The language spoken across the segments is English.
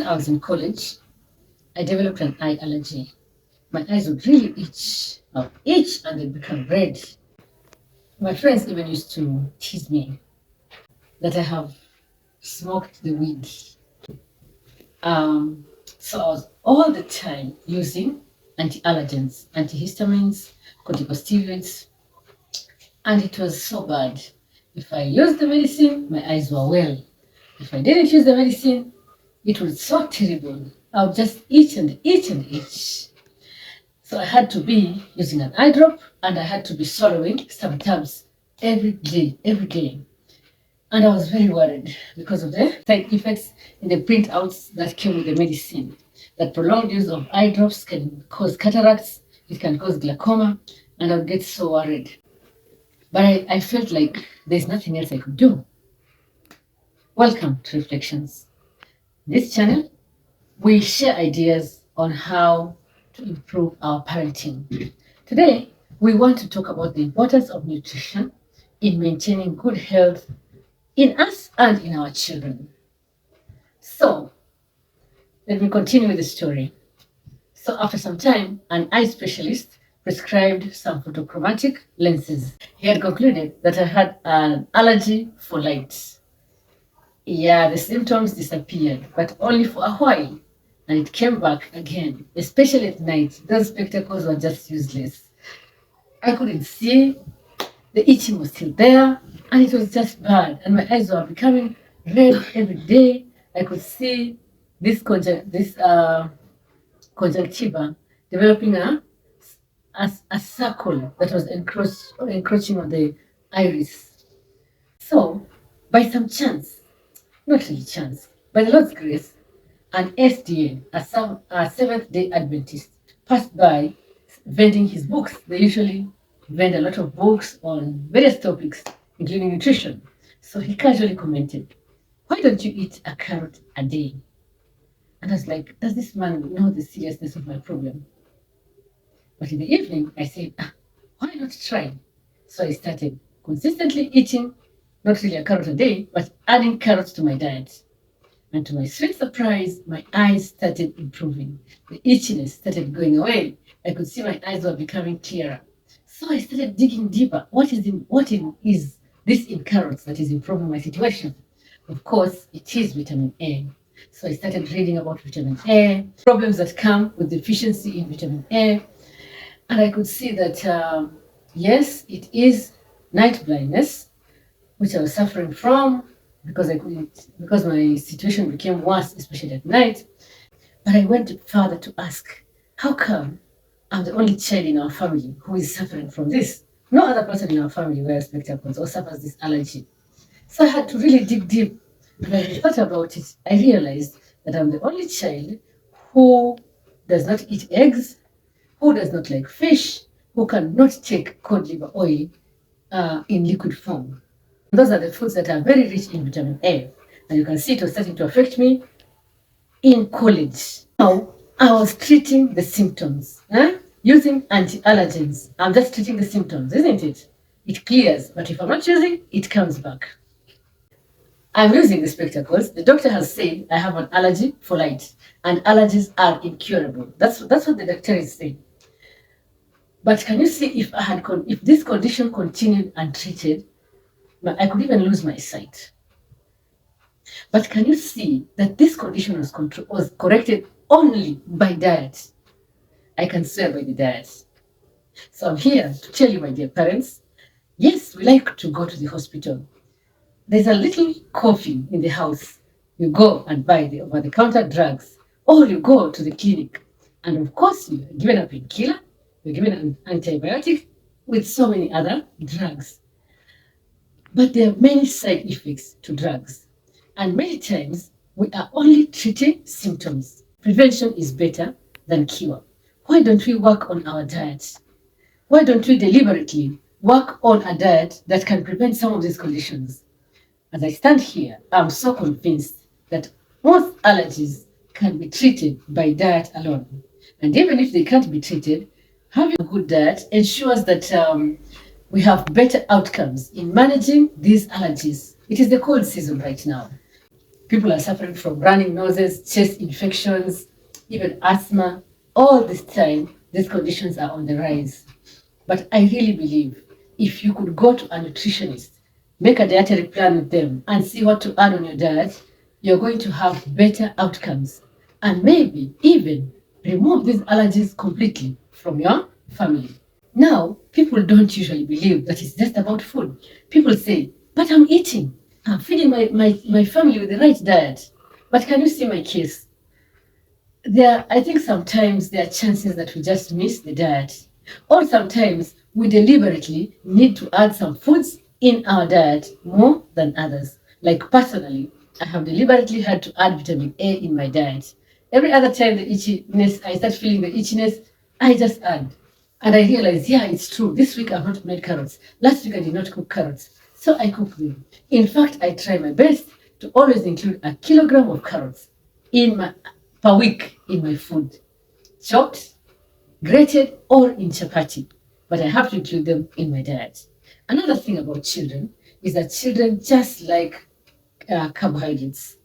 I was in college, I developed an eye allergy. My eyes would really itch and they'd become red. My friends even used to tease me that I have smoked the weed. So I was all the time using anti-allergens, antihistamines, corticosteroids, and it was so bad. If I used the medicine, my eyes were well. If I didn't use the medicine, it was so terrible. I would just itch and itch and itch. So I had to be using an eye drop and I had to be swallowing some tabs every day, every day. And I was very worried because of the side effects in the printouts that came with the medicine. That prolonged use of eye drops can cause cataracts, it can cause glaucoma, and I would get so worried. But I felt like there's nothing else I could do. Welcome to Reflections. This channel, we share ideas on how to improve our parenting. Today, we want to talk about the importance of nutrition in maintaining good health in us and in our children. So, let me continue with the story. So, after some time, an eye specialist prescribed some photochromatic lenses. He had concluded that I had an allergy for light. Yeah, the symptoms disappeared, but only for a while. And it came back again, especially at night. Those spectacles were just useless. I couldn't see, the itching was still there, and it was just bad. And my eyes were becoming red every day. I could see this conjunctiva developing a circle that was encroaching on the iris. So, by some chance, not really chance, by the Lord's grace, an SDA, a Seventh Day Adventist, passed by vending his books. They usually vend a lot of books on various topics, including nutrition. So he casually commented, "Why don't you eat a carrot a day?" And I was like, does this man know the seriousness of my problem? But in the evening, I said, why not try? So I started consistently eating, not really a carrot a day, but adding carrots to my diet. And to my sweet surprise, my eyes started improving. The itchiness started going away. I could see my eyes were becoming clearer. So I started digging deeper. What is this in carrots that is improving my situation? Of course, it is vitamin A. So I started reading about vitamin A, problems that come with deficiency in vitamin A. And I could see that, yes, it is night blindness, which I was suffering from because my situation became worse, especially at night. But I went further to ask, how come I'm the only child in our family who is suffering from this? No other person in our family wears spectacles or suffers this allergy. So I had to really dig deep. When I thought about it, I realized that I'm the only child who does not eat eggs, who does not like fish, who cannot take cod liver oil in liquid form. Those are the foods that are very rich in vitamin A. And you can see it was starting to affect me in college. Now, I was treating the symptoms, using anti-allergens. I'm just treating the symptoms, isn't it? It clears, but if I'm not using, it comes back. I'm using the spectacles. The doctor has said I have an allergy for light, and allergies are incurable. That's what the doctor is saying. But can you see if this condition continued untreated, I could even lose my sight. But can you see that this condition was corrected only by diet? I can swear by the diet. So I'm here to tell you, my dear parents, yes, we like to go to the hospital. There's a little coffee in the house. You go and buy the over-the-counter drugs, or you go to the clinic. And of course, you're given a painkiller, you're given an antibiotic with so many other drugs. But there are many side effects to drugs. And many times, we are only treating symptoms. Prevention is better than cure. Why don't we work on our diet? Why don't we deliberately work on a diet that can prevent some of these conditions? As I stand here, I'm so convinced that most allergies can be treated by diet alone. And even if they can't be treated, having a good diet ensures that we have better outcomes in managing these allergies. It is the cold season right now. People are suffering from running noses, chest infections, even asthma. All this time, these conditions are on the rise. But I really believe if you could go to a nutritionist, make a dietary plan with them, and see what to add on your diet, you're going to have better outcomes. And maybe even remove these allergies completely from your family. Now, people don't usually believe that it's just about food. People say, but I'm eating. I'm feeding my family with the right diet. But can you see my case? I think sometimes there are chances that we just miss the diet. Or sometimes we deliberately need to add some foods in our diet more than others. Like personally, I have deliberately had to add vitamin A in my diet. Every other time the itchiness, I start feeling the itchiness, I just add. And I realized, yeah, it's true. This week I've not made carrots. Last week I did not cook carrots. So I cook them. In fact, I try my best to always include a kilogram of carrots in my per week in my food. Chopped, grated, or in chapati. But I have to include them in my diet. Another thing about children is that children just like carbohydrates.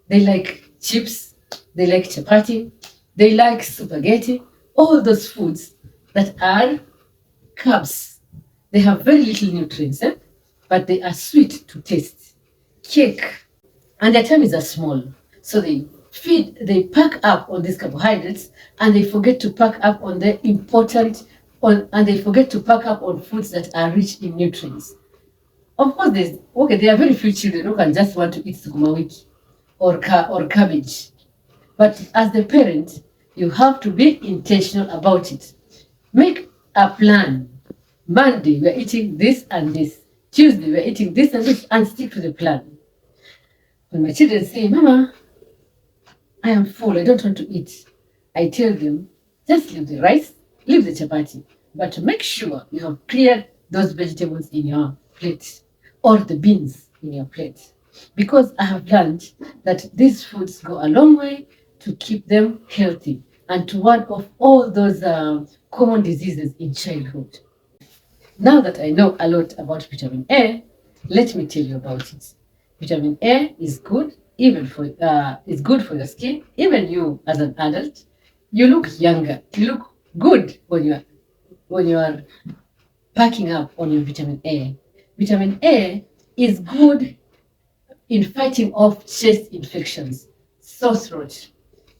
They like chips, they like chapati, they like spaghetti, all those foods that are carbs. They have very little nutrients, but they are sweet to taste. Cake, and their tummies are small. So they pack up on these carbohydrates and they forget to pack up on the and they forget to pack up on foods that are rich in nutrients. Of course, there are very few children who can just want to eat sukuma wiki or cabbage. But as the parent, you have to be intentional about it. Make a plan. Monday, we're eating this and this. Tuesday, we're eating this and this, and stick to the plan. When my children say, Mama, I am full, I don't want to eat, I tell them, just leave the rice, leave the chapati, but make sure you have cleared those vegetables in your plate or the beans in your plate. Because I have learned that these foods go a long way to keep them healthy and to ward off all those common diseases in childhood. Now that I know a lot about vitamin A, let me tell you about it. Vitamin A is good is good for your skin. Even you as an adult, you look younger. You look good when you are packing up on your vitamin A. Vitamin A is good in fighting off chest infections, sore throat,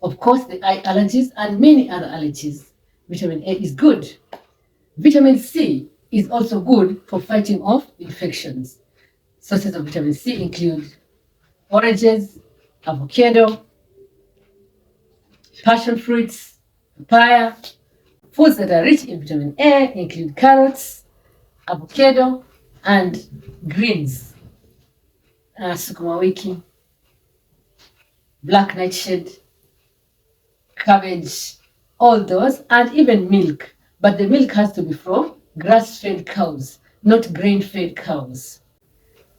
of course the eye allergies and many other allergies. Vitamin A is good. Vitamin C is also good for fighting off infections. Sources of vitamin C include oranges, avocado, passion fruits, papaya. Foods that are rich in vitamin A include carrots, avocado, and greens, sukuma wiki, black nightshade, cabbage, all those, and even milk. But the milk has to be from grass-fed cows, not grain-fed cows.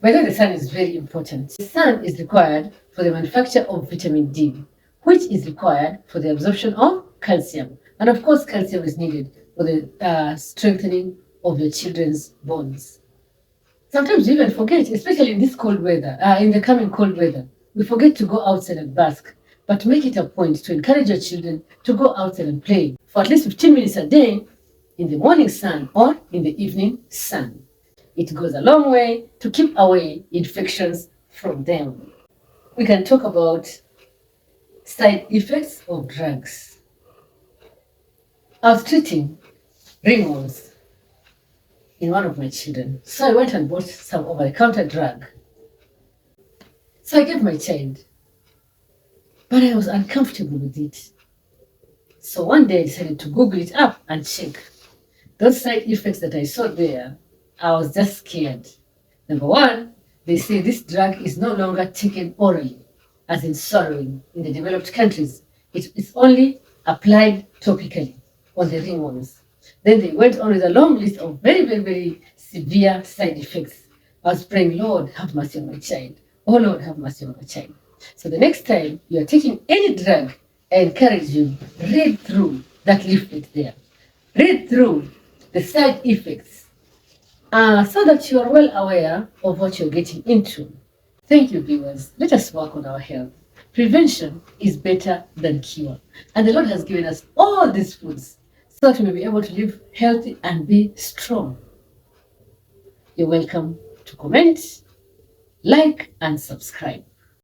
Whether the sun is very important. The sun is required for the manufacture of vitamin D, which is required for the absorption of calcium. And of course, calcium is needed for the strengthening of your children's bones. Sometimes we even forget, especially in this cold weather, in the coming cold weather, we forget to go outside and bask. But make it a point to encourage your children to go outside and play for at least 15 minutes a day in the morning sun or in the evening sun. It goes a long way to keep away infections from them. We can talk about side effects of drugs. I was treating ringworms in one of my children. So I went and bought some over-the-counter drug. So I gave my child, but I was uncomfortable with it. So one day I decided to Google it up and check. Those side effects that I saw there, I was just scared. Number one, they say this drug is no longer taken orally, as in swallowing in the developed countries. It is only applied topically on the ringworms. Then they went on with a long list of very, very, very severe side effects. I was praying, Lord, have mercy on my child. Oh, Lord, have mercy on my child. So the next time you are taking any drug, I encourage you, read through that leaflet there. Read through the side effects so that you are well aware of what you're getting into. Thank you, viewers. Let us work on our health. Prevention is better than cure. And the Lord has given us all these foods so that we may be able to live healthy and be strong. You're welcome to comment, like, and subscribe.